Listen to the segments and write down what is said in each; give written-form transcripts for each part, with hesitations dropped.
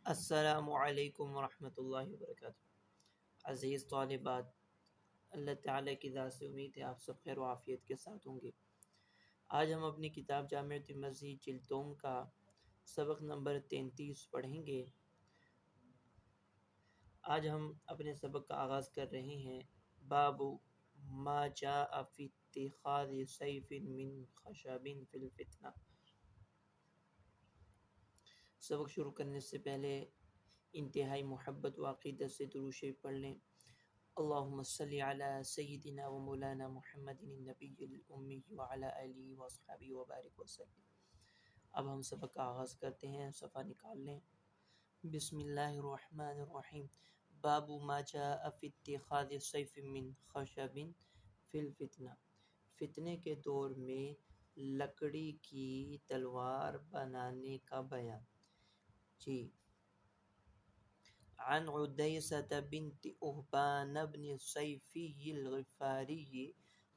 السلام علیکم ورحمۃ اللہ وبرکاتہ۔ عزیز طالبات، اللہ تعالیٰ کی ذات سے امید ہے آپ سب خیر و عافیت کے ساتھ ہوں گے۔ آج ہم اپنی کتاب جامعۃ المسیح جلد کا سبق نمبر 33 پڑھیں گے۔ آج ہم اپنے سبق کا آغاز کر رہے ہیں باب ما جاء فی اتخاذ سیف من خشب فی الفتنہ۔ سبق شروع کرنے سے پہلے انتہائی محبت و عقیدت سے درود شریف پڑھ لیں۔ اللہم صلی علی سیدنا و مولانا محمد النبی الامی وعلی آلہ واصحابہ وبارک وسلم۔ اب ہم سبق کا آغاز کرتے ہیں، صفحہ نکال لیں۔ بسم اللہ الرحمن الرحیم۔ باب ما جاء فی اتخاذ سیف من خشب فی الفتنہ۔ فتنے کے دور میں لکڑی کی تلوار بنانے کا بیان۔ جی، عن عدیسة بنت أهبان بن الصيفي الغفاري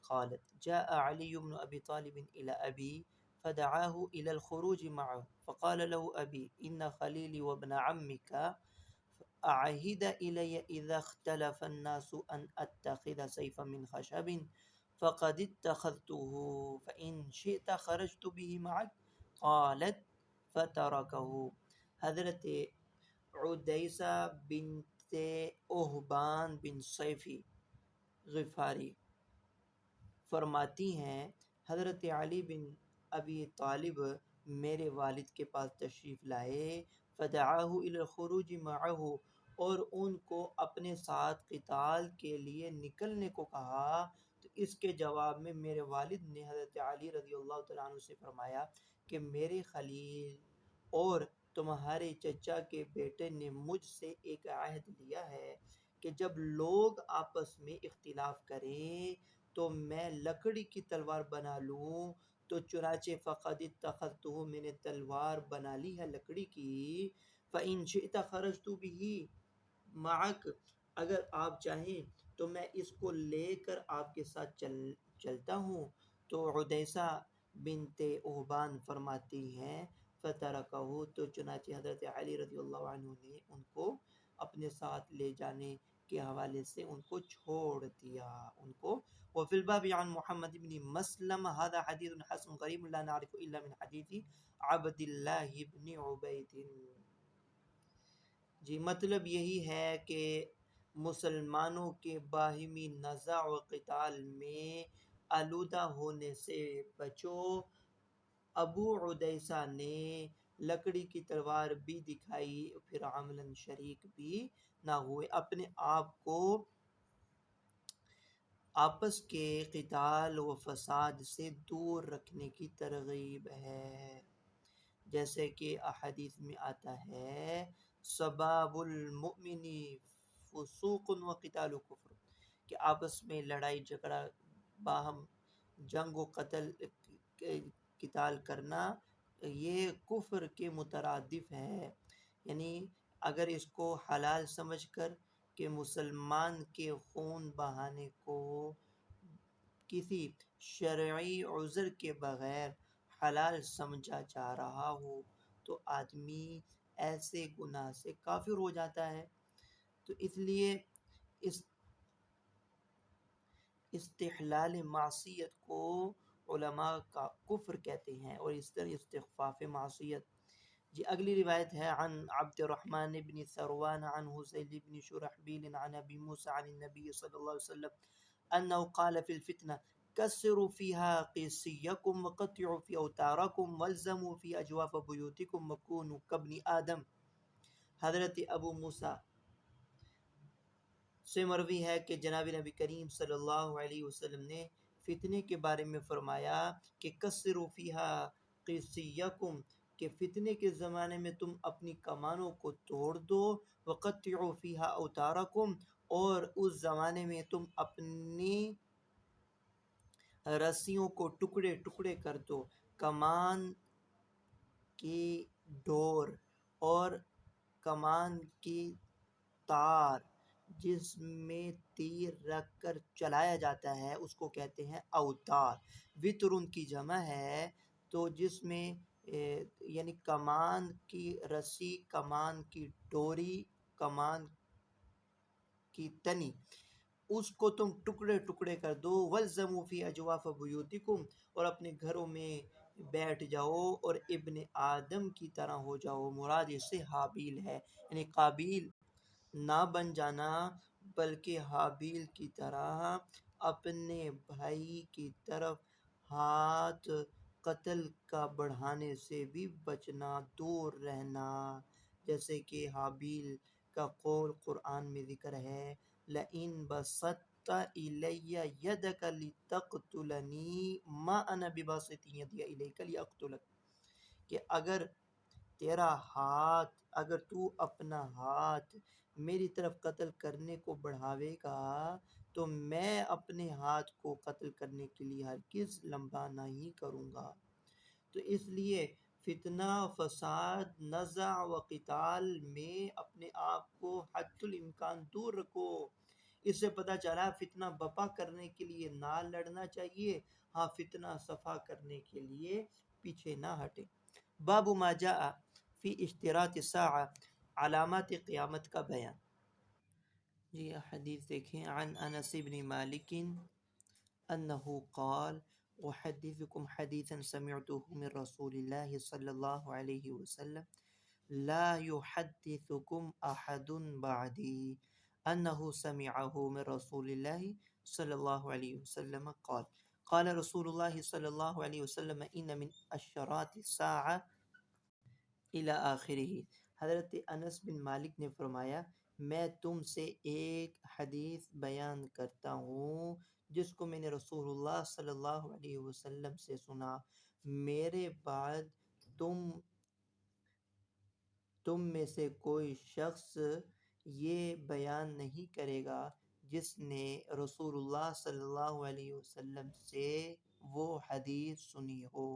قالت جاء علي بن أبي طالب إلى أبي فدعاه إلى الخروج معه، فقال له أبي إن خليلي وابن عمك أعهد إلي إذا اختلف الناس أن أتخذ سيفا من خشب فقد اتخذته فإن شئت خرجت به معك، قالت فتركه۔ حضرت عدیسہ بنت اہبان بن صیفی غفاری فرماتی ہیں، حضرت علی بن ابی طالب میرے والد کے پاس تشریف لائے، فدعاہ الی الخروج معہ، اور ان کو اپنے ساتھ قتال کے لیے نکلنے کو کہا، تو اس کے جواب میں میرے والد نے حضرت علی رضی اللہ تعالیٰ عنہ سے فرمایا کہ میرے خلیل اور تمہارے چچا کے بیٹے نے مجھ سے ایک عہد لیا ہے کہ جب لوگ آپس میں اختلاف کریں تو میں لکڑی کی تلوار بنا لوں، تو چنانچہ فقد اتخذتہ، میں نے تلوار بنا لی ہے لکڑی کی، فإن شئت خرجت به معک، اگر آپ چاہیں تو میں اس کو لے کر آپ کے ساتھ چلتا ہوں۔ تو عدیسہ بنت اہبان فرماتی ہیں فترکہ، تو چنانچہ حضرت علی رضی اللہ عنہ نے ان کو اپنے ساتھ لے جانے کے حوالے سے ان کو چھوڑ دیا ان کو۔ وفی الباب عن محمد بن مسلم هذا حدیث حسن غریب لا نعرف الا من حدیث عبد اللہ بن عبید۔ جی، مطلب یہی ہے کہ مسلمانوں کے باہمی نزاع و قتال میں آلودہ ہونے سے بچو۔ ابو عدیسہ نے لکڑی کی تلوار بھی دکھائی، پھر عملاً شریک بھی نہ ہوئے۔ اپنے آپ کو آپس کے قتال و فساد سے دور رکھنے کی ترغیب ہے، جیسے کہ احادیث میں آتا ہے سباب المؤمن فسوق و قتال کفر، کہ آپس میں لڑائی جھگڑا، باہم جنگ و قتال کرنا یہ کفر کے مترادف ہے۔ یعنی اگر اس کو حلال سمجھ کر کہ مسلمان کے خون بہانے کو کسی شرعی عذر کے بغیر حلال سمجھا جا رہا ہو تو آدمی ایسے گناہ سے کافر ہو جاتا ہے۔ تو اس لیے استحلال معصیت کو علماء کا کفر کہتے ہیں، اور اس طرح استخفاف معصیت۔ جی، اگلی روایت ہے عن عبد الرحمن بن ثروان عن حسین بن شرحبیل عن ابی موسیٰ عن النبی صلی اللہ علیہ وسلم انه قال فی الفتنہ کسروا فیها قصیکم وقطعوا فی اوتارکم والزموا فی اجواف بیوتکم وکونوا کابن آدم۔ حضرت ابو موسیٰ سے مروی ہے کہ جناب نبی کریم صلی اللہ علیہ وسلم نے فتنے کے بارے میں فرمایا کہ کسروا فیہا قصیکم، کہ فتنے کے زمانے میں تم اپنی کمانوں کو توڑ دو، وقطعوا فیہا اوتارکم، اور اس زمانے میں تم اپنی رسیوں کو ٹکڑے ٹکڑے کر دو۔ کمان کی ڈور اور کمان کی تار جس میں تیر رکھ کر چلایا جاتا ہے اس کو کہتے ہیں اوتار۔ وتر ان کی جمع ہے، تو جس میں یعنی کمان کی رسی، کمان کی ڈوری، کمان کی تنی، اس کو تم ٹکڑے ٹکڑے کر دو، وَالْزَمُوا فِي أَجْوَافَ بُيُوتِكُمْ، اور اپنے گھروں میں بیٹھ جاؤ اور ابن آدم کی طرح ہو جاؤ۔ مراد اس سے حابیل ہے، یعنی قابیل نہ بن جانا بلکہ حابیل کی طرح اپنے بھائی کی طرف ہاتھ قتل کا بڑھانے سے بھی بچنا، دور رہنا، جیسے کہ حابیل کا قول قرآن میں ذکر ہے، لَئِن بَسَطتَ إِلَيَّ يَدَكَ لِتَقْتُلَنِي مَا أَنَا بِبَاسِطٍ يَدِيَ إِلَيْكَ لِأَقْتُلَكَ، کہ اگر تو اپنا ہاتھ میری طرف قتل کرنے کو بڑھاوے گا تو میں اپنے ہاتھ کو قتل کرنے کے لیے ہرگز لمبا نہیں کروں گا۔ تو اس لیے فتنہ، فساد، نزع و قتال میں اپنے آپ کو حد الامکان دور رکھو۔ اس سے پتہ چلا فتنہ بپا کرنے کے لیے نہ لڑنا چاہیے، ہاں فتنہ صفا کرنے کے لیے پیچھے نہ ہٹے۔ باب ما جاء فی اشتراط الساعہ، علامات قیامت کا بیان۔ جی حدیث دیکھیں، عن انس بن مالک انہ قال احدثکم حدیثا سمعته من رسول اللہ صلی اللہ علیہ وسلم لا يحدثكم احد بعدی انہ سمعه من رسول اللہ صلی اللہ علیہ وسلم قال قال رسول اللہ صلی اللہ علیہ وسلم ان من اشراط الساعہ الی آخرہ۔ حضرت انس بن مالک نے فرمایا، میں تم سے ایک حدیث بیان کرتا ہوں جس کو میں نے رسول اللہ صلی اللہ علیہ وسلم سے سنا، میرے بعد تم میں سے کوئی شخص یہ بیان نہیں کرے گا جس نے رسول اللہ صلی اللہ علیہ وسلم سے وہ حدیث سنی ہو۔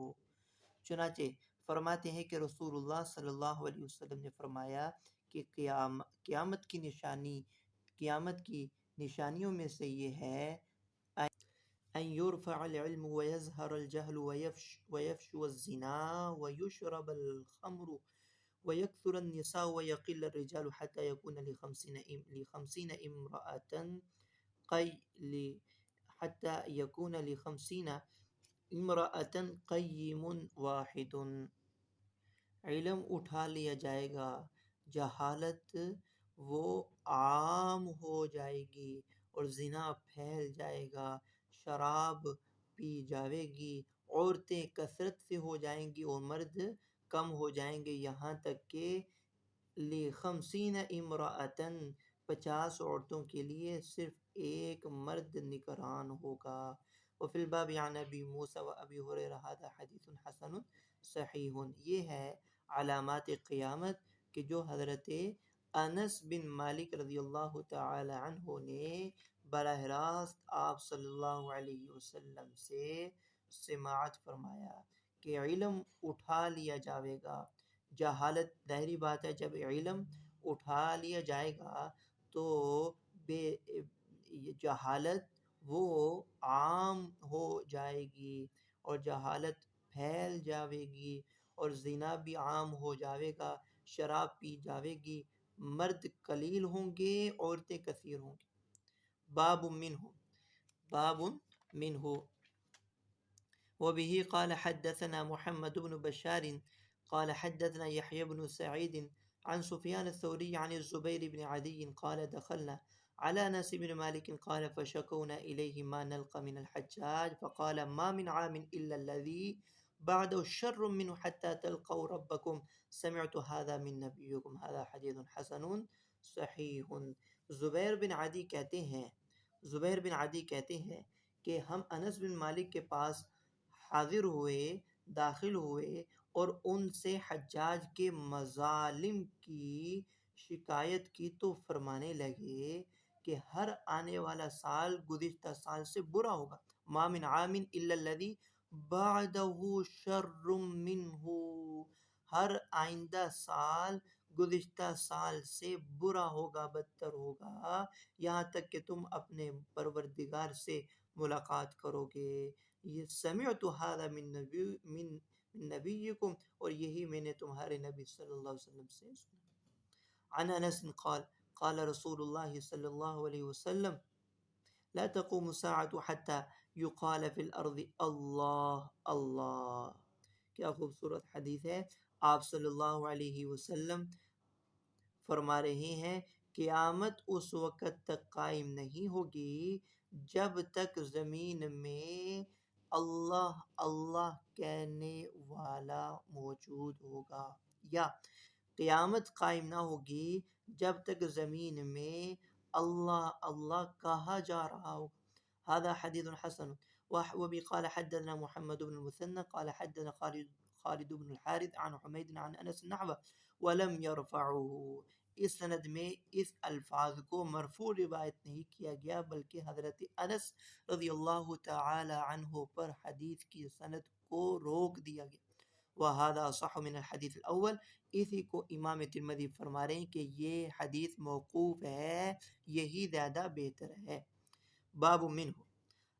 چنانچہ فرماتے ہیں کہ رسول اللہ صلی اللہ علیہ وسلم نے فرمایا کہ قیامت کی نشانیوں میں سے یہ ہے ان يرفع العلم ويظهر الجهل ويفشو الزنا ويشرب الخمر ويكثر النساء ويقل الرجال حتى يكون لخمسين امرأة قيم واحد۔ علم اٹھا لیا جائے گا، جہالت وہ عام ہو جائے گی اور زنا پھیل جائے گا، شراب پی جائے گی، عورتیں کثرت سے ہو جائیں گی اور مرد کم ہو جائیں گے، یہاں تک کہ لخمسین امرأتن 50 عورتوں کے لیے صرف ایک مرد نگران ہوگا۔ وفی الباب عن ابی موسیٰ و ابی ہریرہ ھذا حدیث حسن صحیح۔ یہ ہے علامات قیامت کہ جو حضرت انس بن مالک رضی اللہ تعالی عنہ نے براہ راست آپ صلی اللہ علیہ وسلم سے سماعت فرمایا کہ علم اٹھا لیا جائے گا، جہالت، ظاہری بات ہے جب علم اٹھا لیا جائے گا تو جہالت وہ عام ہو جائے گی اور جہالت پھیل جاوے گی اور زنا بھی عام ہو جاوے گا، شراب پی جاوے گی، مرد قلیل ہوں گے، عورتیں کثیر ہوں گی۔ باب منہ وبه قال حدثنا محمد بن بشار قال حدثنا يحيى بن سعيد عن سفيان الثوري عن الزبير بن عدي قال دخلنا على انس بن مالك قال فشكونا اليه ما نلقى من الحجاج فقال ما من عام الا الذي بعده شر منه حتى تلقوا ربكم سمعت هذا من نبيكم هذا حديث حسن صحیح۔ زبیر بن عدی کہتے ہیں کہ ہم انس بن مالک کے پاس حاضر ہوئے، داخل ہوئے اور ان سے حجاج کے مظالم کی شکایت کی تو فرمانے لگے کہ ہر آنے والا سال گزشتہ سال سے برا ہوگا، ما من عام الا الذی بعدہ شر منہ، ہر آئندہ سال گزشتہ سال سے برا ہوگا، بدتر ہوگا، یہاں تک کہ تم اپنے پروردگار سے ملاقات کرو گے۔ یہ سمعت ھذا من من نبیکم، اور یہی میں نے تمہارے نبی صلی اللہ علیہ وسلم سے سنا۔ عن انس قال قال رسول اللہ صلی اللہ علیہ وسلم لا تقوم الساعة حتى يقال في الارض اللہ اللہ۔ کیا خوبصورت حدیث ہے۔ آپ صلی اللہ علیہ وسلم فرما رہے ہیں قیامت اس وقت تک قائم نہیں ہوگی جب تک زمین میں اللہ اللہ کہنے والا موجود ہوگا، یا قیامت قائم نہ ہوگی جب تک زمین میں اللہ اللہ کہا جا رہا ہوگا۔ هذا حديث حسن وبه قال حدثنا محمد بن المثنى قال حدثنا خالد بن الحارث عن حميد عن انس نحوه ولم يرفعه۔ اس سند میں اس الفاظ کو مرفوع روایت نہیں کیا گیا بلکہ حضرت انس رضی اللہ تعالی عنہ پر حدیث کی سند کو روک دیا گیا۔ وَهَذَا صح من الحدیث الاول، اسی کو امام ترمذی فرما رہے ہیں کہ یہ حدیث موقوف ہے، یہی زیادہ بہتر ہے۔ باب منہ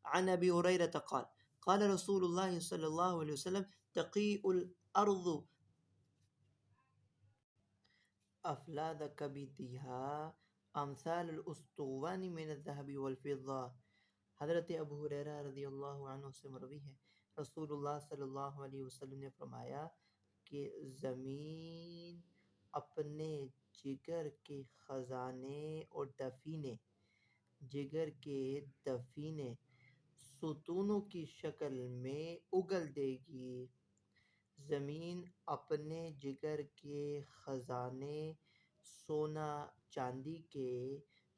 عن ابی ہریرہ قال قال رسول اللہ صلی اللہ علیہ وسلم تقیء الارض افلاذ کبدها امثال الاسطوان من الذهب والفضہ۔ حضرت ابو ہریرہ رضی اللہ عنہ سے مروی ہے، رسول اللہ صلی اللہ علیہ وسلم نے فرمایا کہ زمین اپنے جگر کے خزانے اور دفینے، جگر کے دفینے ستونوں کی شکل میں اگل دے گی۔ زمین اپنے جگر کے خزانے سونا چاندی کے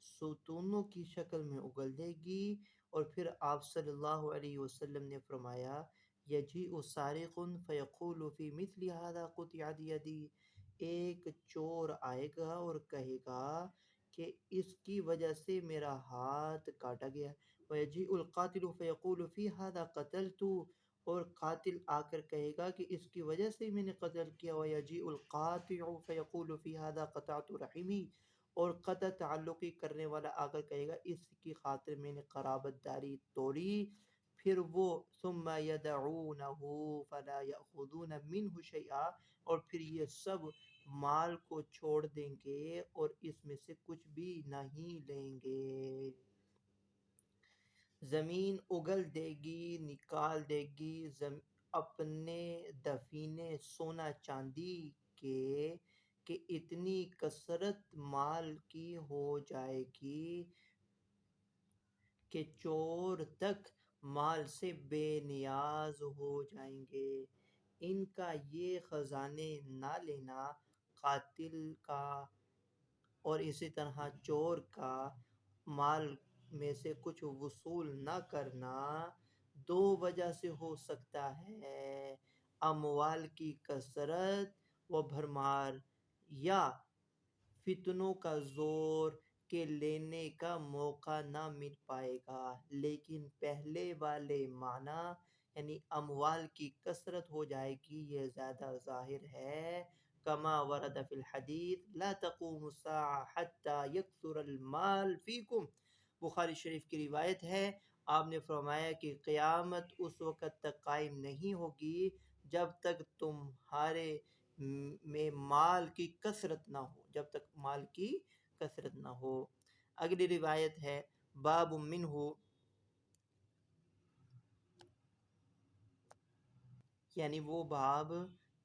ستونوں کی شکل میں اگل دے گی۔ اور پھر آپ صلی اللہ علیہ وسلم نے فرمایا یجیء سارق فیقول فی مثل هذا قطعت یدی، ایک چور آئے گا اور کہے گا کہ اس کی وجہ سے میرا ہاتھ کاٹا گیا۔ وَيَجِيءُ الْقَاتِلُ فَيَقُولُ فِي هَذَا قَتَلْتُ، اور قاتل آ کر کہے گا کہ اس کی وجہ سے میں نے قتل کیا۔ وَيَجِيءُ الْقَاطِعُ فَيَقُولُ فِي هَذَا قَطَعْتُ رَحِمِي، اور قطع تعلقی کرنے والا آ کر کہے گا اس کی خاطر میں نے قرابت داری توڑی۔ پھر وہ ثم يدعونه فلا يأخذون منه شيئا، اور پھر یہ سب مال کو چھوڑ دیں گے اور اس میں سے کچھ بھی نہیں لیں گے۔ زمین اگل دے گی، نکال دے گی اپنے دفینے سونا چاندی کے کہ اتنی کثرت مال کی ہو جائے گی کہ چور تک مال سے بے نیاز ہو جائیں گے۔ ان کا یہ خزانے نہ لینا، قاتل کا اور اسی طرح چور کا مال میں سے کچھ وصول نہ کرنا دو وجہ سے ہو سکتا ہے: اموال کی کثرت و بھرمار، یا فتنوں کا زور کہ لینے کا موقع نہ مل پائے گا۔ لیکن پہلے والے معنی یعنی اموال کی کثرت ہو جائے گی یہ زیادہ ظاہر ہے۔ کما ورد فی الحدیث لا تقوم الساعة حتى يكثر المال فیکم، بخاری شریف کی روایت ہے، آپ نے فرمایا کہ قیامت اس وقت تک قائم نہیں ہوگی جب تک تمہارے میں مال کی کثرت نہ ہو، جب تک مال کی کثرت نہ ہو۔ اگلی روایت ہے باب منہ، یعنی وہ باب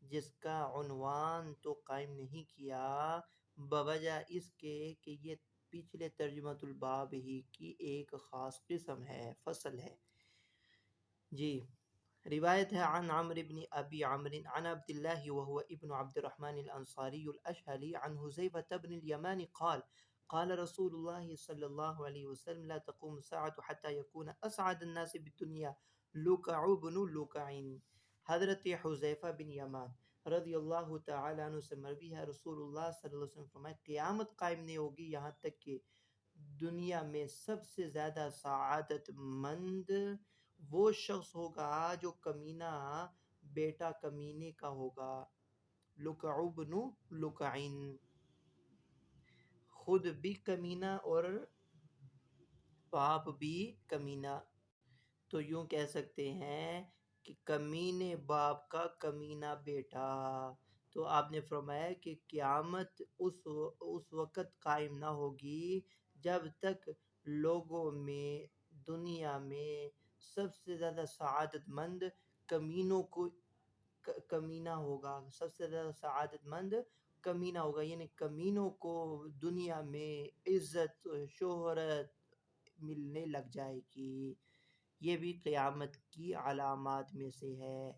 جس کا عنوان تو قائم نہیں کیا بوجہ اس کے کہ یہ پچھلے ترجمۃ الباب ہی کی ایک خاص قسم ہے، فصل ہے۔ جی، روایت ہے عن عمرو بن ابی عمرو عن عبد الله وهو ابن عبد الرحمن الانصاری الاشهلی عن حذیفة بن الیمان قال قال رسول الله صلی اللہ علیہ وسلم لا تقوم الساعة حتى يكون اسعد الناس بالدنيا لکع بن لکع۔ حضرت حذیفہ بن یمان رضی اللہ تعالی عنہ سے مروی ہے، رسول اللہ صلی اللہ علیہ وسلم فرمائے قیامت قائم نہیں ہوگی یہاں تک کہ دنیا میں سب سے زیادہ سعادت مند وہ شخص ہوگا جو کمینہ بیٹا کمینے کا ہوگا، لکع بن لکعین، خود بھی کمینہ اور باپ بھی کمینہ۔ تو یوں کہہ سکتے ہیں کہ کمینے باپ کا کمینہ بیٹا. تو آپ نے فرمایا کہ قیامت اس وقت قائم نہ ہوگی جب تک لوگوں میں، دنیا میں سب سے زیادہ سعادت مند کمینوں کو کمینہ ہوگا. سب سے زیادہ سعادت مند کمینہ ہوگا، یعنی کمینوں کو دنیا میں عزت شہرت ملنے لگ جائے گی. یہ بھی قیامت کی علامات میں سے ہے.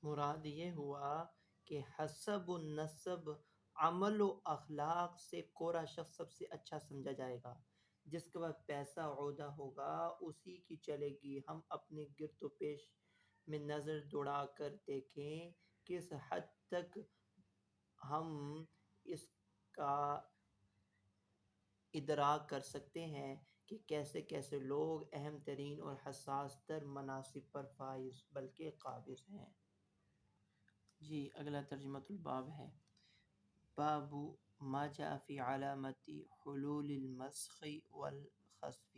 مراد یہ ہوا کہ حسب و نسب، عمل و اخلاق سے کوڑا شخص سب سے اچھا سمجھا جائے گا. جس کے بعد پیسہ عہدہ ہوگا اسی کی چلے گی. ہم اپنے گرد و پیش میں نظر دوڑا کر دیکھیں کس حد تک ہم اس کا ادراک کر سکتے ہیں کہ کیسے کیسے لوگ اہم ترین اور حساس تر مناصب پر فائز بلکہ قابض ہیں. جی اگلا ترجمہ الباب ہے. باب ما جاء فی علامت حلول المسخ والخسف.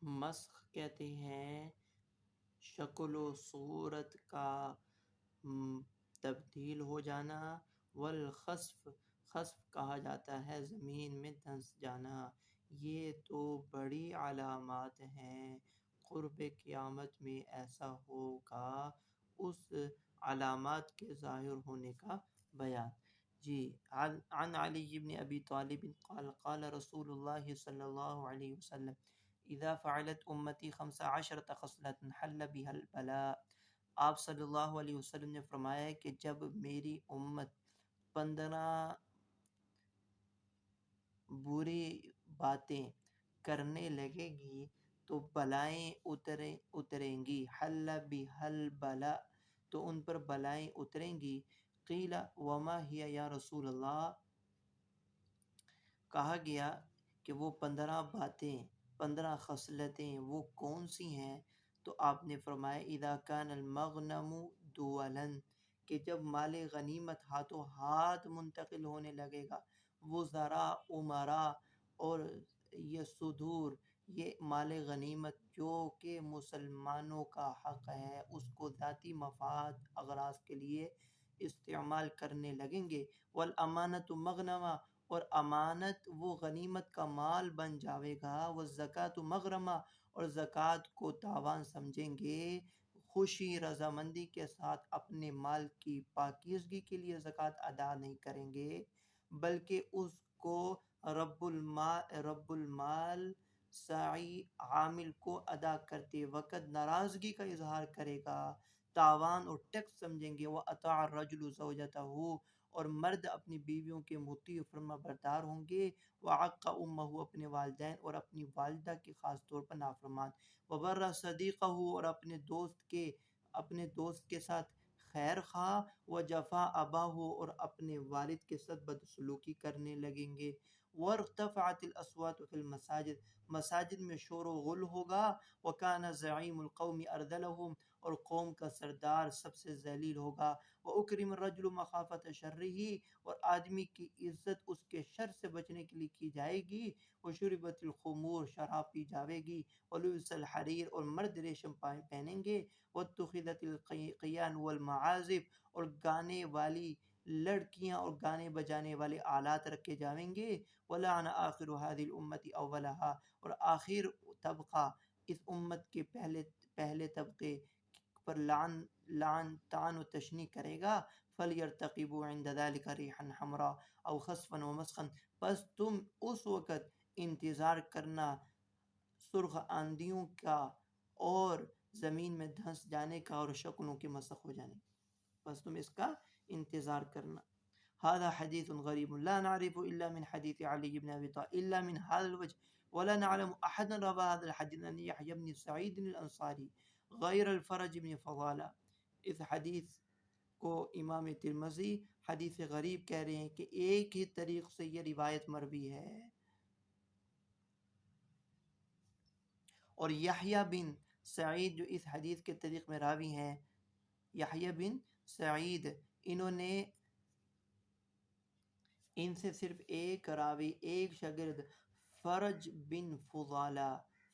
مسخ کہتے ہیں شکل و صورت کا تبدیل ہو جانا، والخسف خسف کہا جاتا ہے زمین میں دھنس جانا. یہ تو بڑی علامات ہیں. قرب قیامت میں ایسا ہوگا. اس علامات کے ظاہر ہونے کا بیان. جی عن علی بن ابی طالب قال قال رسول اللہ صلی اللہ علیہ وسلم اذا فعلت امتی 15 خصلة حل بها البلاء. آپ صلی اللہ علیہ وسلم نے فرمایا کہ جب میری امت 15 بری باتیں کرنے لگے گی تو بلائیں اتریں گی. حل بہل بلا، تو ان پر بلائیں اتریں گی. قیل وما ہی یا رسول اللہ، کہا گیا کہ وہ 15 باتیں، 15 خصلتیں وہ کون سی ہیں؟ تو آپ نے فرمایا اذا کان المغنم دولا، کہ جب مال غنیمت ہاتھوں ہاتھ منتقل ہونے لگے گا. وزراء امراء، اور یہ صدور، یہ مال غنیمت جو کہ مسلمانوں کا حق ہے اس کو ذاتی مفاد اغراض کے لیے استعمال کرنے لگیں گے. والامانۃ مغنمہ، اور امانت وہ غنیمت کا مال بن جاوے گا. والزکوٰۃ مغرمہ، اور زکوٰۃ کو تاوان سمجھیں گے. خوشی رضامندی کے ساتھ اپنے مال کی پاکیزگی کے لیے زکوٰۃ ادا نہیں کریں گے، بلکہ اس کو رب المال سعی عامل کو ادا کرتے وقت ناراضگی کا اظہار کرے گا، تاوان اور ٹیکس سمجھیں گے. وَأَطَاعَ الرَّجُلُ زَوْجَتَهُ، اور مرد اپنی بیویوں کے مطیع فرما بردار ہوں گے. وَعَقَّ أُمَّهُ، اپنے والدین اور اپنی والدہ کے خاص طور پر نافرمان. وَبَرَّ صَدِيقَهُ، اور اپنے دوست کے ساتھ خیر خواہ. وَجَفَا أَبَاهُ، اور اپنے والد کے ساتھ بدسلوکی کرنے لگیں گے. وَارْتَفَعَتِ الْأَصْوَاتُ فِي الْمَسَاجِدِ، مساجد میں شور و غل ہوگا. وَكَانَ زَعِيمُ الْقَوْمِ أَرْذَلَهُمْ، اور قوم کا سردار سب سے ذلیل ہوگا. وَأُكْرِمَ الرَّجُلُ مَخَافَةَ شَرِّهِ، اور آدمی کی عزت اس کے شر سے بچنے کے لیے کی جائے گی. وَشُرِبَتِ الْخُمُورُ، شراب پی جاوے گی. وَلُبِسَ الْحَرِيرُ، اور مرد ریشم پہنیں گے. وَاتُّخِذَتِ الْقِيَانُ وَالْمَعَازِفُ، اور گانے والی لڑکیاں اور گانے بجانے والے آلات رکھے جائیں گے. وَلَعَنَ آخِرُ هَذِهِ الْأُمَّةِ أَوَّلَهَا، اور آخر طبقہ اس امت کے پہلے طبقے پر طعن و تشنیع کرے گا. فَلْيَرْتَقِبُوا عِنْدَ ذَلِكَ رِيحًا حَمْرَاءَ أَوْ خَسْفًا وَمَسْخًا، پس تم اس وقت انتظار کرنا سرخ آندھیوں کا اور زمین میں دھنس جانے کا اور شکلوں کے مسخ ہو جانے کا. بس تم اس کا انتظار کرنا. هذا حديث غريب لا نعرف إلا من حديث علي بن أبي طالب إلا من هذا الوجه ولا نعلم أحدا روى هذا الحديث عن يحيى بن سعيد الأنصاري غير الفرج بن فضالة. اس حدیث کو امام ترمذی حدیث غریب کہہ رہے ہیں کہ ایک ہی طریق سے یہ روایت مروی ہے. اور یحییٰ بن سعید جو اس حدیث کے طریق میں راوی ہیں، یحییٰ بن سعید، انہوں نے ان سے صرف ایک راوی، ایک شاگرد فرج بن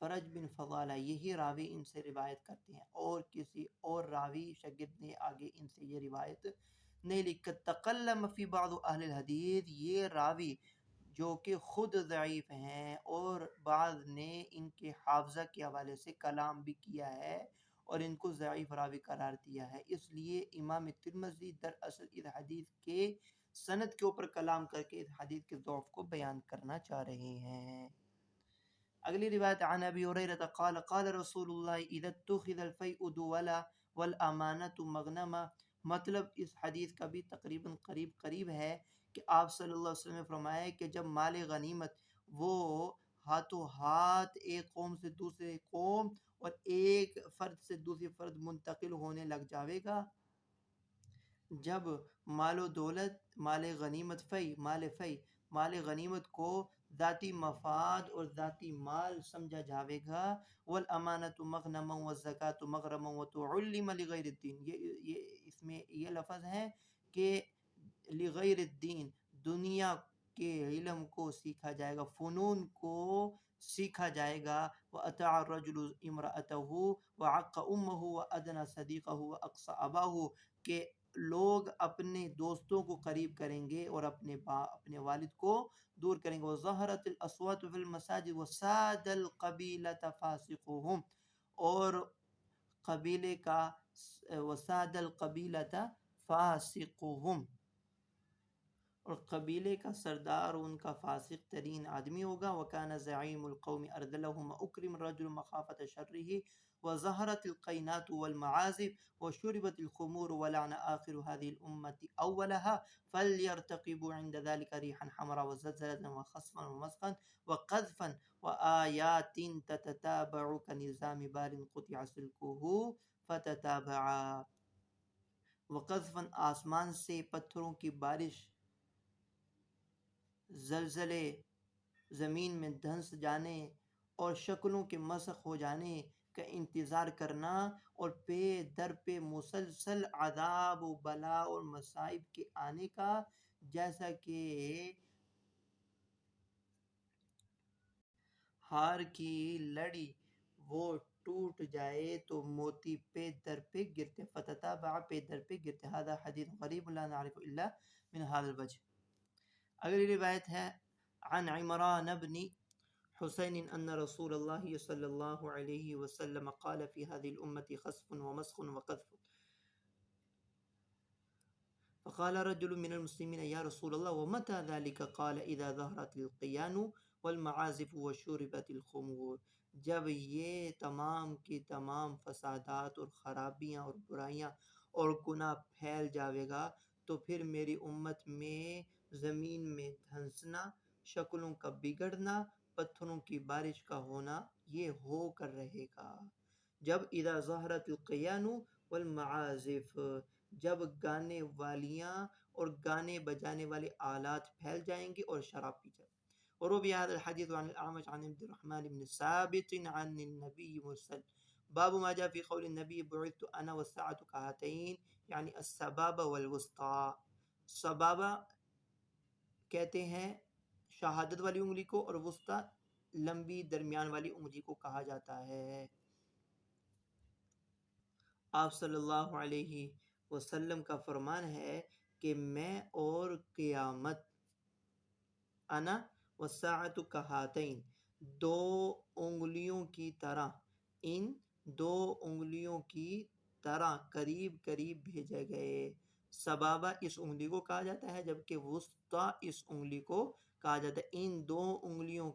فرج بن فضالہ یہی راوی ان سے روایت کرتے ہیں، اور کسی اور راوی شاگرد نے آگے ان سے یہ روایت نہیں لکھا۔ تکلم فی بعض اہل الحدیث، یہ راوی جو کہ خود ضعیف ہیں اور بعض نے ان کے حافظہ کے حوالے سے کلام بھی کیا ہے اور ان کو ضعیف راوی قرار دیا ہے، اس لیے امام ترمذی دراصل اس حدیث کے سند کے اوپر کلام کر کے اس حدیث کے ضعف کو بیان کرنا چاہ رہے ہیں۔ اگلی روایت عن ابی ہریرہ قال قال رسول اللہ اذا اتخذ الفیء دولا والامانۃ مغنما، مطلب اس حدیث کا بھی تقریباً قریب ہے کہ آپ صلی اللہ علیہ وسلم نے فرمایا کہ جب مال غنیمت وہ ہاتھوں ہاتھ ایک قوم سے دوسرے قوم اور ایک فرد سے دوسری فرد منتقل ہونے لگ جاوے گا، جب مال و دولت مال غنیمت کو ذاتی مفاد اور ذاتی مال سمجھا جاوے گا، والامانت مغنما والزکاة مغرما وتعلم لغیر الدین، یہ اس میں یہ لفظ ہے کہ لغیر الدین دنیا کے علم کو سیکھا جائے گا، فنون کو سیکھا جائے گا، وَأَتَعَ الرَّجُلُ إِمْرَأَتَهُ وَعَقَّ أُمَّهُ وَأَدْنَى صَدِيقَهُ وَأَقْصَى أَبَاهُ، کہ لوگ اپنے دوستوں کو قریب کریں گے اور اپنے والد کو دور کریں گے، وَظَهَرَتِ الْأَصْوَاتُ فِي الْمَسَاجِدِ وَسَادَ الْقَبِيلَةَ فَاسِقُهُمْ، اور قبیلے کا وَسَادَ الْقَبِيلَةَ فَاسِقُهُمْ، اور قبیلے کا سردار ان کا فاسق ترین آدمی ہوگا، وَكَانَ زَعِيمُ الْقَوْمِ أَرْذَلَهُمْ وَأُكْرِمَ الرَّجُلُ مَخَافَةَ شَرِّهِ وَظَهَرَتِ الْقَيْنَاتُ وَالْمَعَازِفُ وَشُرِبَتِ الْخُمُورُ وَلَعَنَ آخِرُ هَذِهِ الْأُمَّةِ أَوَّلَهَا فَلْيَرْتَقِبُوا عِنْدَ ذَلِكَ رِيحًا حَمْرًا وَزَلْزَلَةً وَخَسْفًا وَمَسْخًا وَقَذْفًا وَآيَاتٍ تَتَتَابَعُ كَنِظَامِ بَارٍ قُطِعَ سِلْكُهُ فَتَتَابَعَا، وقذفًا آسمان سے پتھروں کی بارش، زلزلے، زمین میں دھنس جانے اور شکلوں کے مسخ ہو جانے کا انتظار کرنا، اور پہ در پہ مسلسل عذاب و بلا اور مصائب کے آنے کا، جیسا کہ ہار کی لڑی وہ ٹوٹ جائے تو موتی پہ در پہ گرتے، فتتابع پہ در پہ گرتے۔ هذا حدیث غریب لا نعرف الا من هذا الوجه۔ اگلی روایت ہے عن عمران بن حسین ان رسول اللہ صلی اللہ علیہ وسلم قال فی هذه الامة خسف ومسخ وقذف، فقال رجل من المسلمين يا رسول الله ومتى ذلك؟ قال اذا ظهرت القيان والمعازف وشربت الخمور، جب یہ تمام کی تمام فسادات اور خرابیاں اور برائیاں اور گناہ پھیل جاوے گا، تو پھر میری امت میں زمین میں دھنسنا، شکلوں کا بگڑنا، پتھروں کی بارش کا ہونا، یہ ہو کر رہے گا۔ جب اذا ظہرت القیان والمعازف، جب گانے والیاں اور گانے بجانے والے آلات پھیل جائیں گے اور شراب پی جائے۔ وروي هذا الحديث عن الأعمش عن عبد الرحمن بن ثابت عن النبي مرسل، باب ما جاء في قول النبي بعثت أنا والساعة كهاتين، یعنی السبابة والوسطى، سبابہ کہتے ہیں شہادت والی انگلی کو، اور وسطی لمبی درمیان والی انگلی کو کہا جاتا ہے۔ آپ صلی اللہ علیہ وسلم کا فرمان ہے کہ میں اور قیامت، انا والساعۃ کہاتین، دو انگلیوں کی طرح، ان دو انگلیوں کی طرح قریب قریب بھیجے گئے۔ سبابہ اس انگلی کو کہا جاتا ہے، جبکہ وسطی اس انگلی کو کہا جاتا ہے۔ ان دو انگلیوں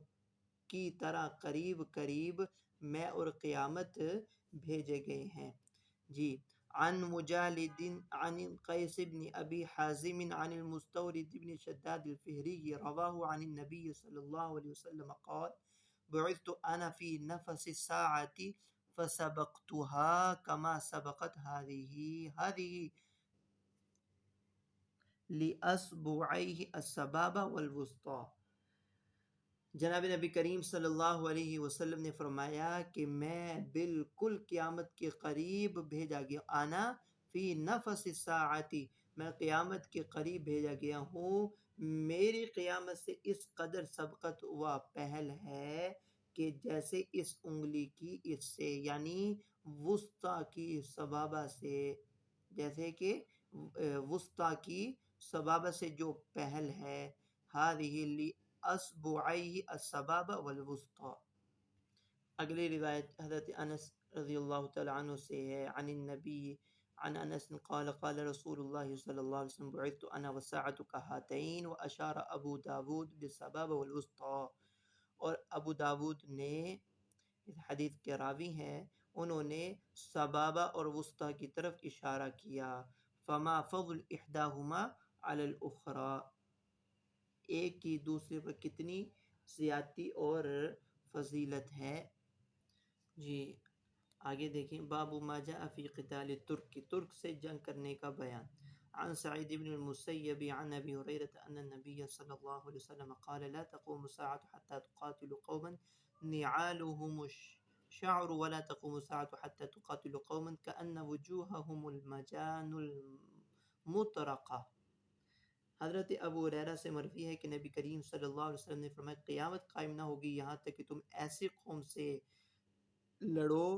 کی طرح قریب قریب میں اور قیامت بھیجے گئے ہیں۔ جی، عن مجالد عن قیس بن ابی حازم عن المستورد بن شداد الفہری رواہ عن النبی صلی اللہ علیہ وسلم قال بعثت انا فی نفس الساعة فسبقتها كما سبقت هذه لأصبعيه السبابة والوسطى۔ جناب نبی کریم صلی اللہ علیہ وسلم نے فرمایا کہ میں بالکل قیامت کے قریب بھیجا گیا، انا فی نفس الساعة، میں قیامت کے قریب بھیجا گیا ہوں، میری قیامت سے اس قدر سبقت و پہل ہے کہ جیسے اس انگلی کی اس سے یعنی وسطی کی سبابہ سے، جیسے کہ وسطی کی سبابہ سے جو پہل ہے، هذه لأصبعيه السبابہ والوسطى۔ اگلی روایت حضرت انس رضی اللہ تعالی عنہ سے ہے، عن النبی عن انس قال قال رسول اللہ صلی اللہ علیہ وسلم بعثت انا والساعة كهاتين واشار ابو داود بالسبابہ والوسطى۔ اور ابو داود نے، اس حدیث کے راوی ہیں، انہوں نے سبابہ اور وسطی کی طرف اشارہ کیا۔ فما فضل احداہما علی الاخری، ایک کی دوسرے پر کتنی زیادتی اور فضیلت ہے۔ جی آگے دیکھیں، باب ما جاء فی قتال الترک، ترک سے جنگ کرنے کا بیان۔ عن سعید بن المسیب عن ابی ہریرہ ان النبی صلی اللہ علیہ وسلم قال لا تقوم الساعة حتى تقاتل قوما نعالهم الشعر ولا تقوم الساعة حتى تقاتل قوما كأن وجوههم المجان المطرقة۔ حضرت ابو ہریرہ سے مروی ہے کہ نبی کریم صلی اللہ علیہ وسلم نے فرمایا قیامت قائم نہ ہوگی یہاں تک کہ تم ایسی قوم سے لڑو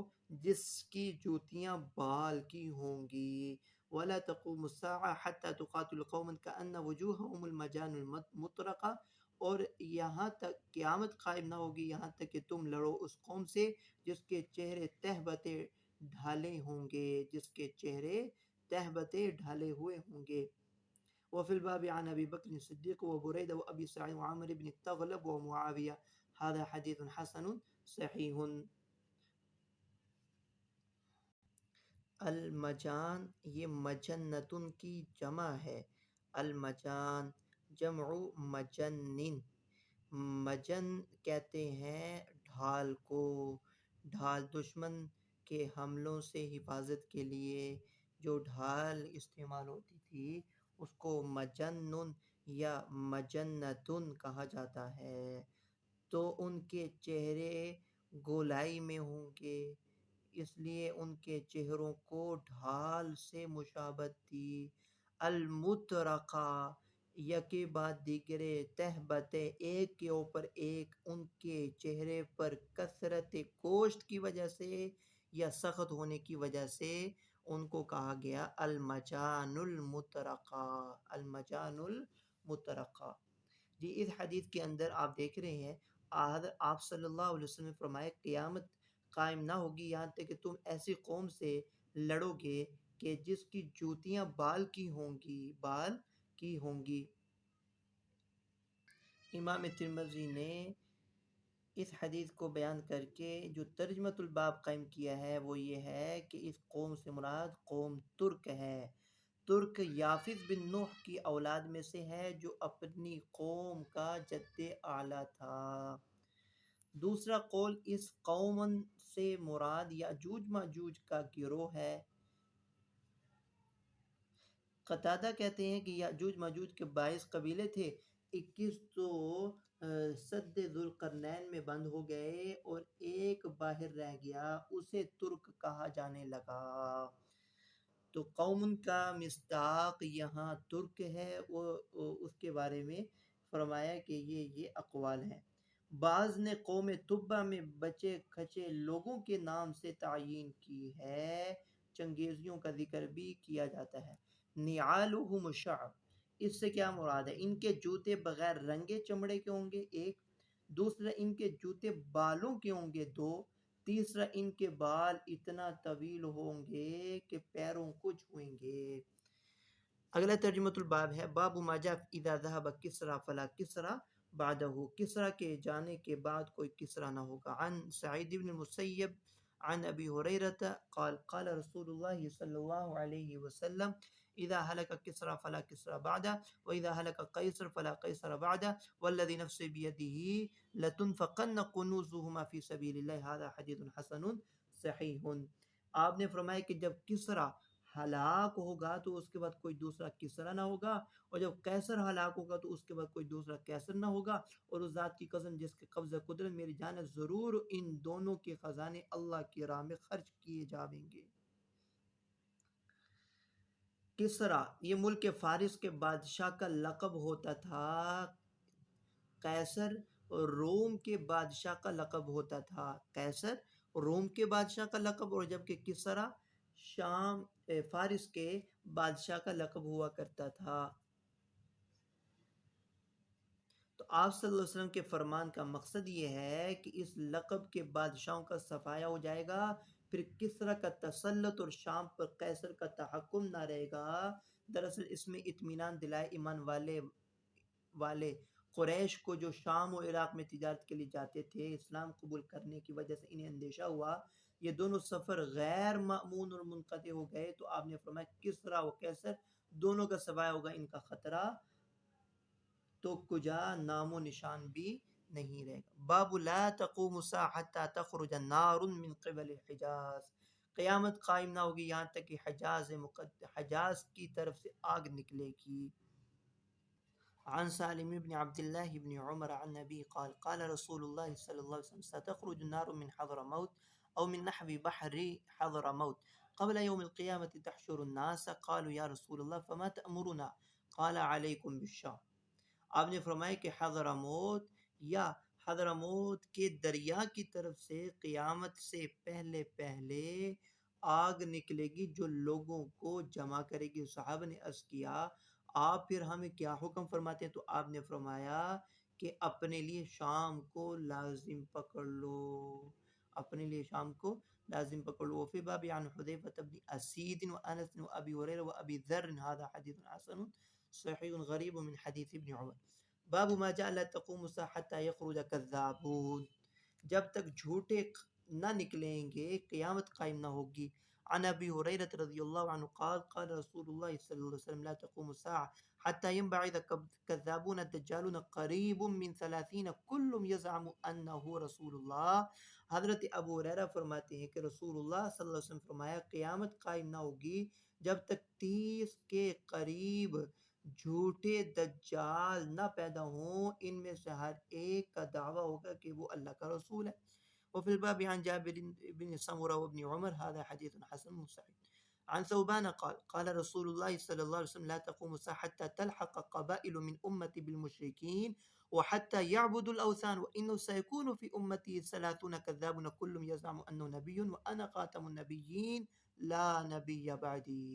جس کی جوتیاں بال کی ہوں گی، ولا تقوم الساعة حتى تقاتل قوما كأن وجوههم المجان المطرقة، اور یہاں تک قیامت قائم نہ ہوگی یہاں تک کہ تم لڑو اس قوم سے جس کے چہرے تہبتے ڈھالے ہوں گے، جس کے چہرے تہبتے ڈھالے ہوئے ہوں گے۔ وفي الباب عن ابي بكر الصديق وبريدة وابي سعيد وعامر بن التغلب ومعاوية، هذا حديث حسن صحیح۔ المجان یہ مجنتن کی جمع ہے، المجان جمع مجنن، مجن کہتے ہیں ڈھال کو، ڈھال دشمن کے حملوں سے حفاظت کے لیے جو ڈھال استعمال ہوتی تھی اس کو مجنن یا مجنتن کہا جاتا ہے۔ تو ان کے چہرے گولائی میں ہوں گے، اس لیے ان کے چہروں کو ڈھال سے مشابہت تھی۔ المطرقہ یکے بعد دیگرے، تہبتے ایک کے اوپر ایک، ان کے چہرے پر کثرت گوشت کی وجہ سے یا سخت ہونے کی وجہ سے ان کو کہا گیا المجان المطرقہ، المجان المطرقہ۔ جی اس حدیث کے اندر آپ دیکھ رہے ہیں آپ صلی اللہ علیہ وسلم نے فرمایا قیامت قائم نہ ہوگی یہاں تک کہ تم ایسی قوم سے لڑو گے کہ جس کی جوتیاں بال کی ہوں گی، بال کی ہوں گی۔ امام ترمذی نے اس حدیث کو بیان کر کے جو ترجمۃ الباب قائم کیا ہے وہ یہ ہے کہ اس قوم سے مراد قوم ترک ہے۔ ترک یافث بن نوح کی اولاد میں سے ہے جو اپنی قوم کا جد اعلیٰ تھا۔ دوسرا قول اس قوم سے مراد یاجوج ماجوج کا گروہ ہے۔ قتادہ کہتے ہیں کہ یاجوج ماجوج کے 22 قبیلے تھے، 21 تو سد ذوالقرنین میں بند ہو گئے اور ایک باہر رہ گیا، اسے ترک کہا جانے لگا۔ تو قوم کا مصداق یہاں ترک ہے، وہ اس کے بارے میں فرمایا کہ یہ اقوال ہیں۔ بعض نے قوم تبع میں بچے کھچے لوگوں کے نام سے تعیین کی ہے، چنگیزیوں کا ذکر بھی کیا جاتا ہے۔ نعالہم الشعر، اس سے کیا مراد ہے؟ ان کے جوتے بغیر رنگے چمڑے کے ہوں گے، ایک۔ دوسرا ان کے جوتے بالوں کے ہوں گے، دو۔ تیسرا ان کے بال اتنا طویل ہوں گے کہ پیروں کو چھوئیں گے۔ اگلا ترجمۃ الباب ہے باب ما جاء اذا ذهب کسریٰ فلا کسریٰ بعدہ، کسریٰ کے جانے کے بعد کوئی کسریٰ نہ ہوگا۔ عن سعید بن المسیب عن ابی ہریرہ قال قال رسول اللہ صلی اللہ علیہ وسلم اذا هلك کسریٰ فلا کسریٰ بعدہ واذا هلك قیصر فلا قیصر بعدہ والذی نفسی بیدہ لتنفقن کنوزهما فی سبیل اللہ، هذا حدیث حسن صحیح۔ آپ نے فرمایا کہ جب کسریٰ ہلاک ہوگا تو اس کے بعد کوئی دوسرا کسریٰ نہ ہوگا، اور جب قیصر ہلاک ہوگا تو اس کے بعد کوئی دوسرا قیصر نہ ہوگا، اور اس ذات کی قسم جس کے قبضہ قدرت میری جان ہے، ضرور ان دونوں کے خزانے اللہ کی راہ میں خرچ کیے جائیں گے۔ کسریٰ یہ ملک فارس کے بادشاہ کا لقب ہوتا تھا، قیصر روم کے بادشاہ کا لقب ہوتا تھا، قیصر روم کے بادشاہ کا لقب، اور جبکہ کسرا شام فارس کے بادشاہ کا لقب ہوا کرتا تھا۔ تو آپ صلی اللہ علیہ وسلم کے فرمان کا مقصد یہ ہے کہ اس لقب کے بادشاہوں کا صفایا ہو جائے گا، پھر کسرا کا تسلط اور شام پر قیصر کا تحکم نہ رہے گا۔ دراصل اس میں اطمینان دلائے ایمان والے قریش کو، جو شام و عراق میں تجارت کے لیے جاتے تھے، اسلام قبول کرنے کی وجہ سے انہیں اندیشہ ہوا یہ دونوں سفر غیر مأمون اور منقطع ہو گئے، تو آپ نے فرمایا کسرا و قیصر دونوں کا صفایا ہوگا، ان کا خطرہ تو کجا نام و نشان بھی نہیں رہے گا۔ باب لا تقوم الساعة حتى تخرج نار من قبل الحجاز، قیامت قائم نہ ہوگی یہاں تک کہ حجاز کی طرف سے آگ نکلے گی۔ عن سالم بن عبد الله بن عمر عن نبی قال قال رسول الله صلی اللہ علیہ وسلم ستخرج النار من حضرموت او من نحو بحر حضرموت قبل يوم القيامة تحشر الناس قالوا يا رسول الله فما تأمرنا قال عليكم بالشام۔ آپ نے فرمایا کہ حضرموت کے دریا کی طرف سے قیامت سے پہلے پہلے آگ نکلے گی جو لوگوں کو جمع کرے گی۔ صحابہ نے عرض کیا آپ پھر ہمیں کیا حکم فرماتے ہیں؟ تو آپ نے فرمایا کہ اپنے لیے شام کو لازم پکڑ لو، اپنے لیے شام کو لازم پکڑ لو۔ وفی باب عن حذیفہ بن اسید وانس وابی ہریرہ وابی ذر هذا حدیث حسن صحیح غریب من حدیث ابن عمر۔ باب ما جاء لا تقوم الساعة حتى يخرج كذابون، جب تک جھوٹے نہ نکلیں گے قیامت قائم نہ ہوگی۔ عن ابی ہریرہ رضی اللہ عنہ قال قال رسول اللہ صلی اللہ علیہ وسلم لا تقوم الساعة حتى ينبعث كذابون الدجالون قریب من 30 كل يزعم انه رسول اللہ۔ حضرت ابو ہریرہ فرماتے ہیں کہ رسول اللہ صلی اللہ علیہ وسلم فرمایا قیامت قائم نہ ہوگی جب تک 30 کے قریب جھوٹے دجال نہ پیدا ہوں، ان میں سے ہر ایک کا دعویٰ ہوگا کہ وہ اللہ کا رسول ہے۔ وفي الباب عن جابر بن سمرة وابن عمر هذا حديث حسن صحيح۔ عن ثوبان قال قال رسول الله صلى الله عليه وسلم لا تقوم الساعة حتى تلحق قبائل من أمتي بالمشركين وحتى يعبدوا الأوثان وإنه سيكون في أمتي 30 كذاب كل يزعم أنه نبي وأنا خاتم النبيين لا نبي بعدي۔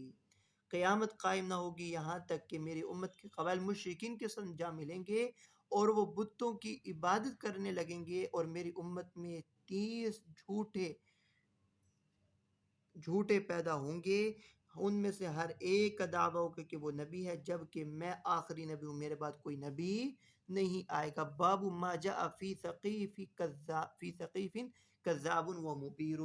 قیامت قائم نہ ہوگی یہاں تک کہ میری امت کے قبائل مشرکین کے ساتھ جا ملیں گے اور وہ بتوں کی عبادت کرنے لگیں گے، اور میری امت میں 30 جھوٹے پیدا ہوں گے، ان میں سے ہر ایک کا دعویٰ ہوگا کہ وہ نبی ہے، جبکہ میں آخری نبی ہوں، میرے بعد کوئی نبی نہیں آئے گا۔ باب ما جاء فی ثقیف کذاب و مبیر،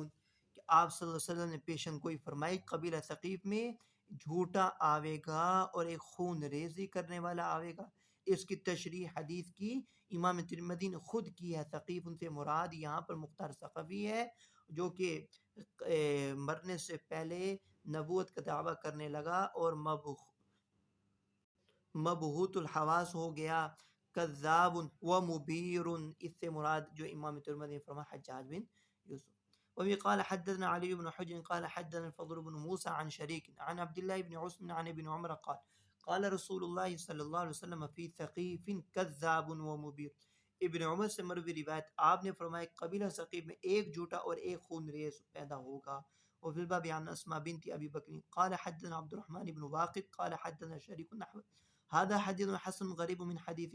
کہ آپ صلی اللہ علیہ وسلم نے پیشن گوئی فرمائی قبیلہ ثقیف میں جھوٹا آوے گا اور ایک خون ریزی کرنے والا آوے گا۔ اس کی تشریح حدیث کی امام ترمذی نے خود کی ہے۔ ثقیف ان سے مراد یہاں پر مختار ثقفی ہے، جو کہ مرنے سے پہلے نبوت کا دعویٰ کرنے لگا اور مبہوت الحواس ہو گیا۔ کذاب و مبیر، اس سے مراد جو امام ترمذی نے فرمایا حجاج بن یوسف۔ وفي قال حدثنا علي بن حجر قال حدثنا الفضل بن موسى عن شريك عن عبد الله بن عثمان عن ابن عمر قال قال رسول الله صلی اللہ علیہ وسلم في ثقيف كذاب ومبير۔ ابن عمر سے مروی روایت، آپ نے فرمایا قبیلہ ثقیف میں ایک جھوٹا اور ایک خون ریز پیدا ہوگا۔ وفي الباب عن اسماء بنت ابي بكر قال حدثنا عبد الرحمن بن واقد قال حدثنا شريك نحو هذا حديث حسن غريب من حديث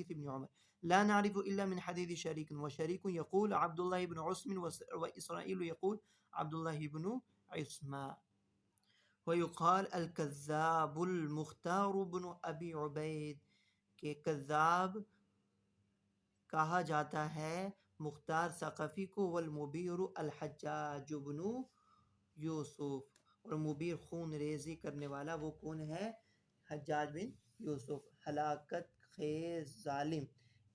ابن عمر لا نعرف إلا من حديث شريك، وشريك يقول عبد الله بن عثم وإسرائيل يقول عبد الله بن عثمان، ويقال الكذاب المختار بن أبي عبيد، کہ کذاب کہا جاتا ہے مختار ثقفی کو، والمبیر الحجاج بن یوسف، اور مبیر خون ریزی کرنے والا وہ کون ہے؟ حجاج بن یوسف، ہلاکت خیز ظالم۔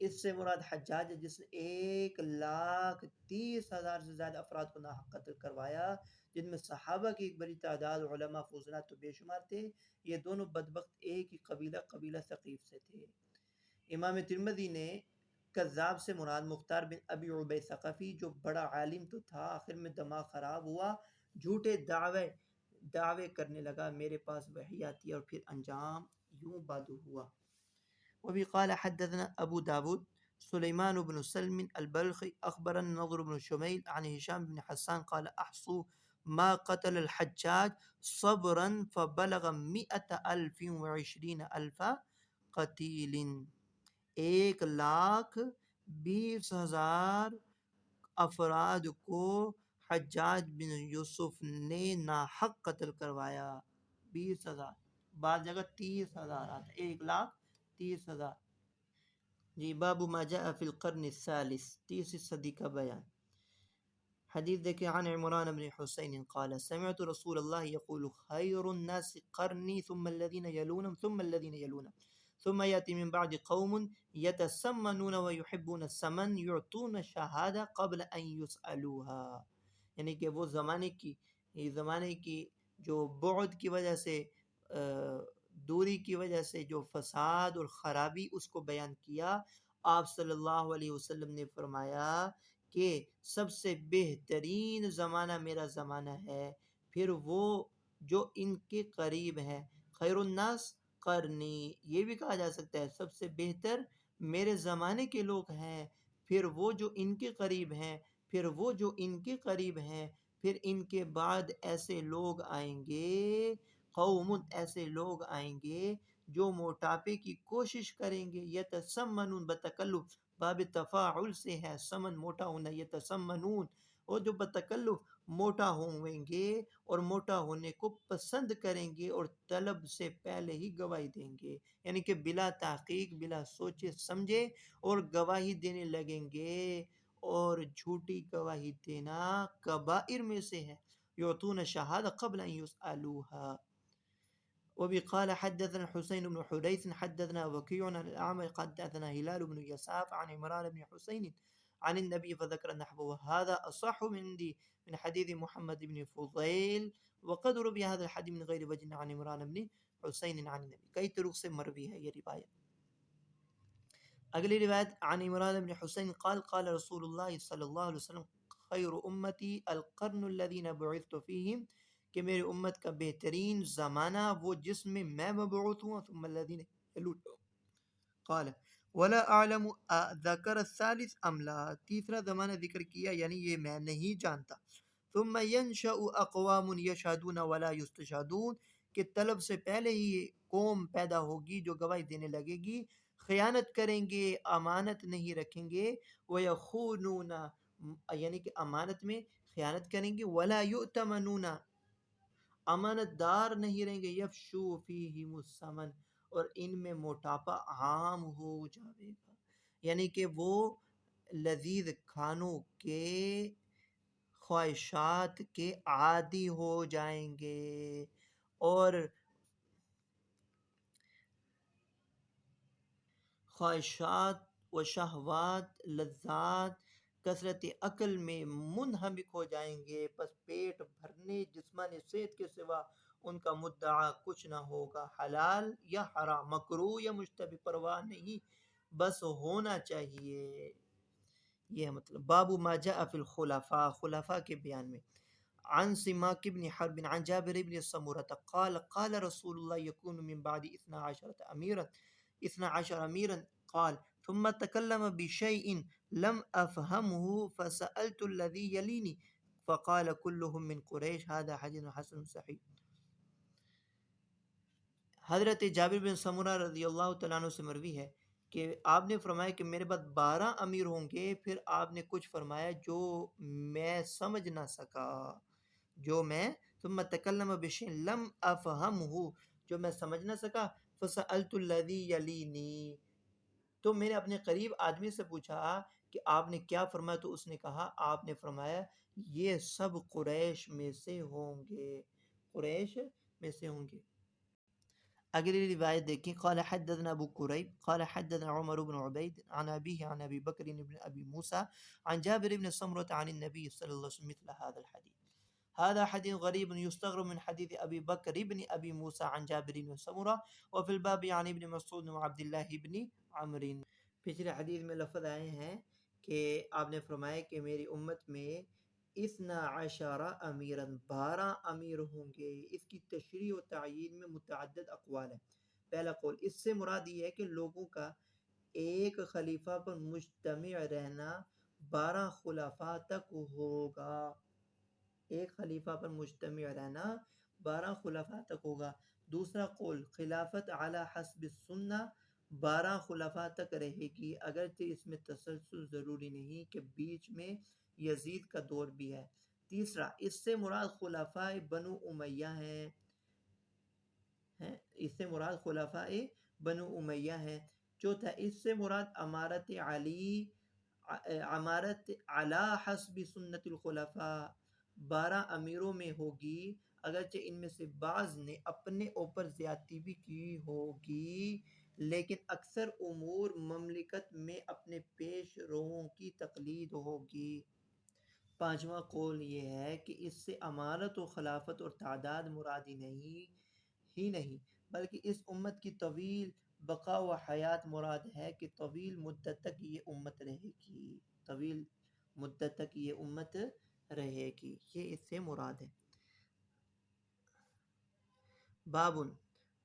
اس سے مراد حجاج ہے جس نے 1,30,000 سے زیادہ افراد کو ناحق قتل کروایا، جن میں صحابہ کی ایک بڑی تعداد، علماء فضلات تو بے شمار تھے۔ یہ دونوں بدبخت ایک ہی قبیلہ ثقیف سے تھے۔ امام ترمذی نے کذاب سے مراد مختار بن ابی عبید ثقفی، جو بڑا عالم تو تھا، آخر میں دماغ خراب ہوا، جھوٹے دعوے کرنے لگا، میرے پاس وحی آتی ہے، اور پھر انجام یوں بد ہوا۔ وبی قال حدثنا ابو داود سليمان بن سلم البلخي أخبرنا النضر بن شميل عن هشام بن حسان قال أحصوا ما قتل الحجاج صبرا فبلغ 120,000 قتیل، 1,20,000 افراد کو حجاج بن یوسف نے ناحق قتل کروایا. 20,000، بعض جگہ 30,000 آتا ہے، 1,30,000. جی باب ما جاء فی القرن الثالث، تیسری صدی کا بیان. حدیث دیکھیں عن عمران بن حسین قال سمعت رسول اللہ یقول خیر الناس قرنی ثم الذین یلونهم ثم الذین یلونهم ثم یأتی من بعد قوم یتسمنون ویحبون السمن یعطون الشہادہ قبل ان یسألوها. یعنی کہ وہ زمانے کی جو بعد کی وجہ سے، دوری کی وجہ سے جو فساد اور خرابی اس کو بیان کیا. آپ صلی اللہ علیہ وسلم نے فرمایا کہ سب سے بہترین زمانہ میرا زمانہ ہے، پھر وہ جو ان کے قریب ہے. خیر الناس قرنی، یہ بھی کہا جا سکتا ہے سب سے بہتر میرے زمانے کے لوگ ہیں، پھر وہ جو ان کے قریب ہیں، پھر وہ جو ان کے قریب ہیں، پھر ان کے بعد ایسے لوگ آئیں گے، قوم ایسے لوگ آئیں گے جو موٹاپے کی کوشش کریں گے. یتسمنون بتکلف، باب تفاعل سے ہے، سمن موٹا ہونا، یتسمنون، اور جو بتکلف موٹا ہوئیں گے اور موٹا ہونے کو پسند کریں گے اور طلب سے پہلے ہی گواہی دیں گے، یعنی کہ بلا تحقیق، بلا سوچے سمجھے اور گواہی دینے لگیں گے. اور جھوٹی گواہی دینا کبائر میں سے ہے. یعطون شہادہ قبل ان یسألوها. وبي قال حدثنا حسين بن حريث حدثنا وكيع عن الأعمى حدثنا هلال بن يساف عن عمران بن حسين عن النبي فذكر نحوه. هذا أصح من حديث محمد بن فضيل وقد روي هذا الحديث من غير وجه عن عمران بن حسين عن النبي. کئی طرق سے مروی ہے یہ روایت. اگلی روایت عن عمران بن حسین قال قال رسول اللہ صلی اللہ علیہ وسلم خیر امتی القرن الذین بعثت فیہم، کہ میری امت کا بہترین زمانہ وہ جس میں مبعوث ہوا. ثم الذین یلون قال ولا اعلم ذکر الثالث ام لا، تیسرا زمانہ ذکر کیا یعنی یہ میں نہیں جانتا. ثم ينشأ اقوام یشهدون ولا یستشهدون، کہ طلب سے پہلے ہی قوم پیدا ہوگی جو گواہی دینے لگے گی، خیانت کریں گے، امانت نہیں رکھیں گے. وَيَخُونُونَ، یعنی کہ امانت میں خیانت کریں گے. وَلَا يُؤْتَمَنُونَ، امانت دار نہیں رہیں گے. يَفْشُو فِيهِمُ السَّمَنَ، اور ان میں موٹاپا عام ہو جاوے گا، یعنی کہ وہ لذیذ کھانوں کے، خواہشات کے عادی ہو جائیں گے. اور خواہشات و شہوات، لذات، کثرت عقل میں منہمک ہو جائیں گے. پس پیٹ بھرنے، جسمانی صحت کے سوا ان کا مدعا کچھ نہ ہوگا، حلال یا حرام، مکروہ یا مشتبہ، پرواہ نہیں، بس ہونا چاہیے. یہ ہے مطلب. باب ما جاء فی الخلفاء، خلفاء کے بیان میں. عن سماک بن حرب عن جابر بن سمورة قال قال رسول الله يكون من بعد 12 أميرا قال ثم تكلم بشيء لم أفهمه فسألت الذي يليني فقال كلهم من قريش. هذا حديث حسن صحيح. حضرت جابر بن سمورہ رضی اللہ تعالیٰ عنہ سے مروی ہے کہ آپ نے فرمایا کہ میرے بعد 12 امیر ہوں گے. پھر آپ نے کچھ فرمایا جو میں سمجھ نہ سکا، جو میں ثم تکلم بشیء لم افہمہ، جو میں سمجھ نہ سکا. فسألت الذی یلینی، تو میں نے اپنے قریب آدمی سے پوچھا کہ آپ نے کیا فرمایا، تو اس نے کہا آپ نے فرمایا یہ سب قریش میں سے ہوں گے، قریش میں سے ہوں گے. اگلی روایت دیکھیں. قال حدثنا ابو قریب قال حدثنا عمر بن عبید عن ابیہ عن ابی بکر بن ابی موسیٰ عن جابر بن سمرة عن النبي صلی اللہ علیہ وسلم مثل هذا الحديث. هذا حديث غريب يستغرب من حديث أبي بكر بن أبي موسى عن جابر بن سمرة وفي الباب عن ابن مسعود وعبد الله بن عمرو. پچھلے حدیث میں لفظ آئے ہیں کہ آپ نے فرمایا کہ میری امت میں 12 امیرا، 12 امیر ہوں گے. اس کی تشریح و تعیین میں متعدد اقوال ہیں. پہلا قول، اس سے مراد یہ ہے کہ لوگوں کا ایک خلیفہ پر مجتمع رہنا 12 خلفاء تک ہوگا، ایک خلیفہ پر مجتمع رہنا 12 خلفاء تک ہوگا۔ دوسرا قول خلافت علی حسب السنہ 12 خلفاء تک رہے گی، اگرچہ اس میں تسلسل ضروری نہیں کہ بیچ میں یزید کا دور بھی ہے۔ تیسرا اس سے مراد خلفاء بنو امیہ ہیں، اس سے مراد خلفاء بنو امیہ ہیں۔ چوتھا اس سے مراد امارت علی حسب سنت الخلفاء 12 امیروں میں ہوگی، اگرچہ ان میں سے بعض نے اپنے اوپر زیادتی بھی کی ہوگی، لیکن اکثر امور مملکت میں اپنے پیش رووں کی تقلید ہوگی۔ پانچواں قول یہ ہے کہ اس سے امارت و خلافت اور تعداد مراد ہی نہیں بلکہ اس امت کی طویل بقا و حیات مراد ہے کہ طویل مدت تک یہ امت رہے گی، طویل مدت تک یہ امت رہے گی، یہ اس سے مراد ہے۔ باب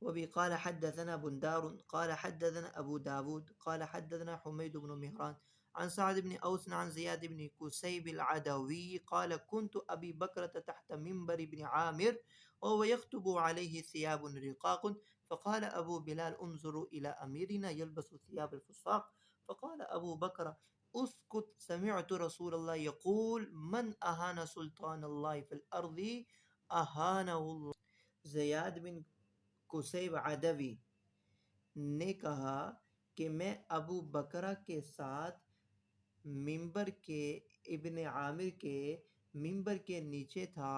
وبه قال حدثنا بندار قال حدثنا أبو داود قال حدثنا حميد بن مهران عن سعد بن أوس عن زياد بن كسيب العدوي قال كنت أبي بكرة تحت منبر بن عامر وهو يخطب عليه ثياب رقاق فقال أبو بلال انظروا إلى أميرنا يلبس ثياب الفساق فقال أبو بكر اسكت سمعت رسول الله يقول من أهان سلطان الله في الأرض أهانه الله۔ زیاد بن قصیب عدوی نے کہا کہ میں ابو بکرہ کے ساتھ منبر کے ابن عامر کے منبر کے نیچے تھا،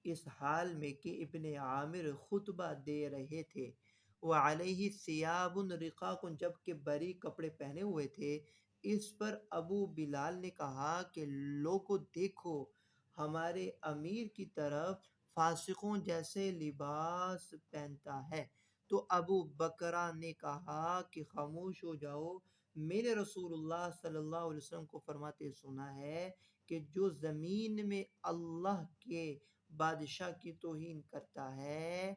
اس حال میں کہ ابن عامر خطبہ دے رہے تھے، وعلیہ ثیاب رقاق جبکہ بری کپڑے پہنے ہوئے تھے۔ اس پر ابو بلال نے کہا کہ لوگو دیکھو ہمارے امیر کی طرف فاسقوں جیسے لباس پہنتا ہے، تو ابو بکرہ نے کہا کہ خاموش ہو جاؤ، میں نے رسول اللہ صلی اللہ علیہ وسلم کو فرماتے سنا ہے کہ جو زمین میں اللہ کے بادشاہ کی توہین کرتا ہے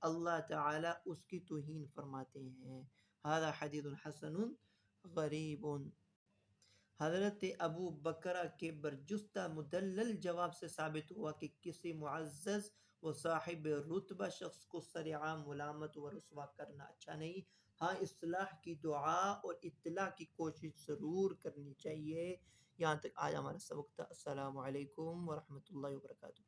اللہ تعالی اس کی توہین فرماتے ہیں۔ ھذا حدیث حسن غریب۔ حضرت ابو بکرہ کے برجستہ مدلل جواب سے ثابت ہوا کہ کسی معزز و صاحب رتبہ شخص کو سرعام ملامت و رسوا کرنا اچھا نہیں، ہاں اصلاح کی دعا اور اطلاع کی کوشش ضرور کرنی چاہیے۔ یہاں تک آج ہمارا سبق تھا۔ السلام علیکم ورحمۃ اللہ وبرکاتہ۔